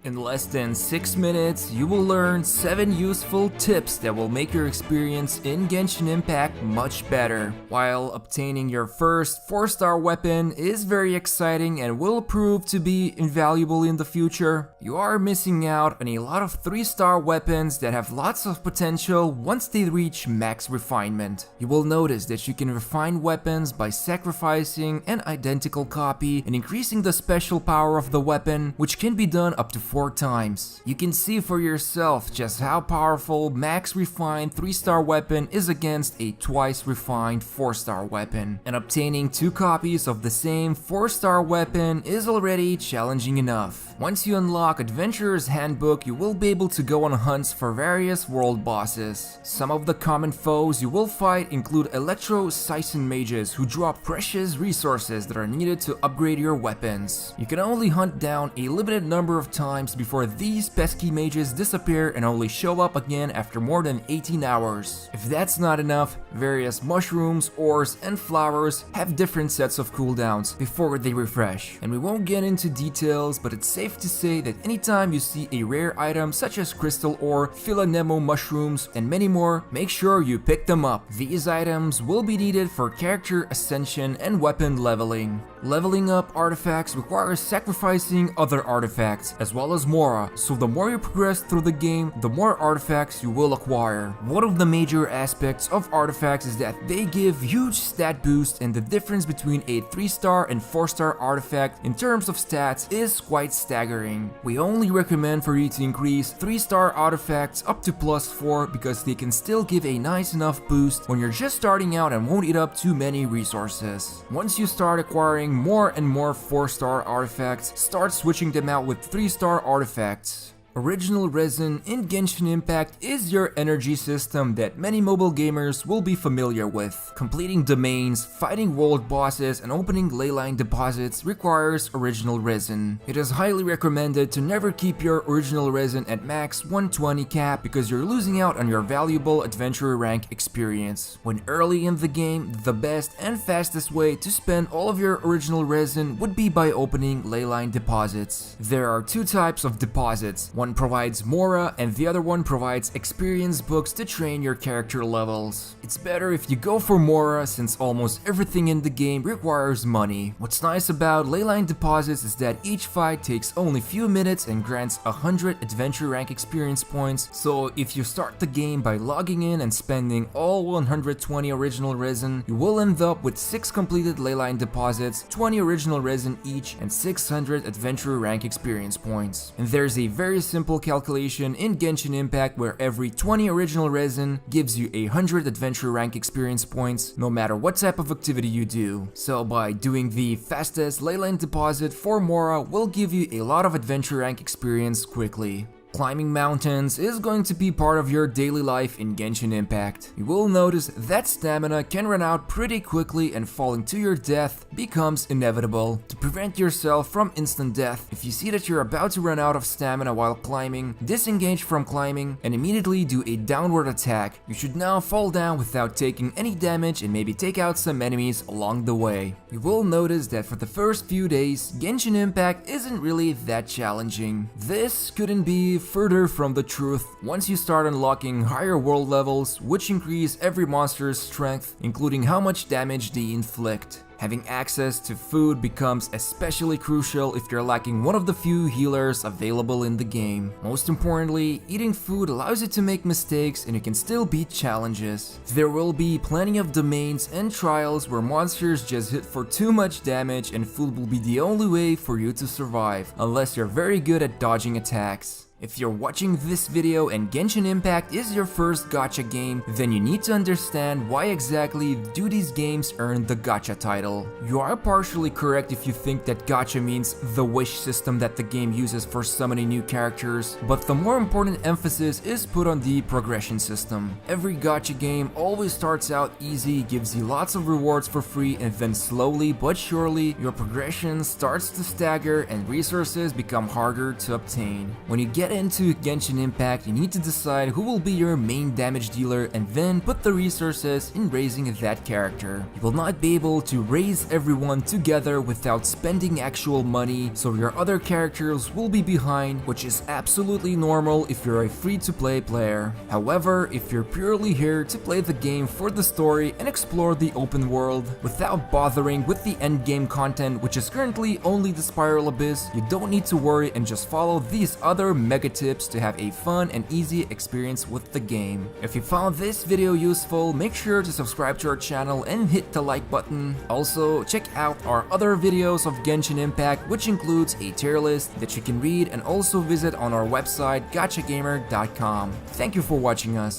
In less than 6 minutes, you will learn 7 useful tips that will make your experience in Genshin Impact much better. While obtaining your first 4-star weapon is very exciting and will prove to be invaluable in the future, you are missing out on a lot of 3-star weapons that have lots of potential once they reach max refinement. You will notice that you can refine weapons by sacrificing an identical copy and increasing the special power of the weapon, which can be done up to 4 times. You can see for yourself just how powerful max refined 3-star weapon is against a twice refined 4-star weapon, and obtaining 2 copies of the same 4-star weapon is already challenging enough. Once you unlock Adventurer's Handbook, you will be able to go on hunts for various world bosses. Some of the common foes you will fight include Electro-Siphon mages who drop precious resources that are needed to upgrade your weapons. You can only hunt down a limited number of times before these pesky mages disappear and only show up again after more than 18 hours. If that's not enough, various mushrooms, ores, and flowers have different sets of cooldowns before they refresh. And we won't get into details, but it's safe to say that anytime you see a rare item such as crystal ore, Philanemo mushrooms, and many more, make sure you pick them up. These items will be needed for character ascension and weapon leveling. Leveling up artifacts requires sacrificing other artifacts, as well as Mora, so the more you progress through the game, the more artifacts you will acquire. One of the major aspects of artifacts is that they give huge stat boost, and the difference between a 3-star and 4-star artifact in terms of stats is quite staggering. We only recommend for you to increase 3-star artifacts up to +4 because they can still give a nice enough boost when you're just starting out and won't eat up too many resources. Once you start acquiring more and more 4-star artifacts, start switching them out with 3-star artifacts. Original Resin in Genshin Impact is your energy system that many mobile gamers will be familiar with. Completing domains, fighting world bosses, and opening leyline deposits requires Original Resin. It is highly recommended to never keep your Original Resin at max 120 cap because you're losing out on your valuable adventurer rank experience. When early in the game, the best and fastest way to spend all of your Original Resin would be by opening leyline deposits. There are 2 types of deposits. One provides Mora and the other one provides experience books to train your character levels. It's better if you go for Mora since almost everything in the game requires money. What's nice about leyline deposits is that each fight takes only few minutes and grants 100 adventure rank experience points, so if you start the game by logging in and spending all 120 original resin, you will end up with 6 completed leyline deposits, 20 original resin each, and 600 adventure rank experience points. And there's a very simple calculation in Genshin Impact where every 20 original resin gives you 100 adventure rank experience points no matter what type of activity you do. So by doing the fastest leyline deposit for Mora will give you a lot of adventure rank experience quickly. Climbing mountains is going to be part of your daily life in Genshin Impact. You will notice that stamina can run out pretty quickly and falling to your death becomes inevitable. To prevent yourself from instant death, if you see that you're about to run out of stamina while climbing, disengage from climbing and immediately do a downward attack. You should now fall down without taking any damage and maybe take out some enemies along the way. You will notice that for the first few days, Genshin Impact isn't really that challenging. This couldn't be further from the truth once you start unlocking higher world levels, which increase every monster's strength, including how much damage they inflict. Having access to food becomes especially crucial if you're lacking one of the few healers available in the game. Most importantly, eating food allows you to make mistakes and you can still beat challenges. There will be plenty of domains and trials where monsters just hit for too much damage and food will be the only way for you to survive, unless you're very good at dodging attacks. If you're watching this video and Genshin Impact is your first gacha game, then you need to understand why exactly do these games earn the gacha title. You are partially correct if you think that gacha means the wish system that the game uses for summoning new characters, but the more important emphasis is put on the progression system. Every gacha game always starts out easy, gives you lots of rewards for free, and then slowly but surely your progression starts to stagger and resources become harder to obtain. When you get into Genshin Impact, you need to decide who will be your main damage dealer and then put the resources in raising that character. You will not be able to raise everyone together without spending actual money, so your other characters will be behind, which is absolutely normal if you're a free-to-play player. However, if you're purely here to play the game for the story and explore the open world without bothering with the endgame content, which is currently only the Spiral Abyss, you don't need to worry and just follow these other mega tips to have a fun and easy experience with the game. If you found this video useful, make sure to subscribe to our channel and hit the like button. Also, check out our other videos of Genshin Impact, which includes a tier list that you can read, and also visit on our website gachagamer.com. Thank you for watching us.